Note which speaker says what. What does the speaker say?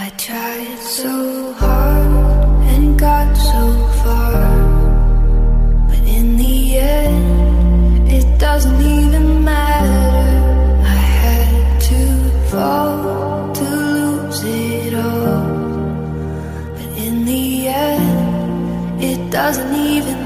Speaker 1: I tried so hard and got so far, but in the end, it doesn't even matter. I had to fall to lose it all, but in the end, it doesn't even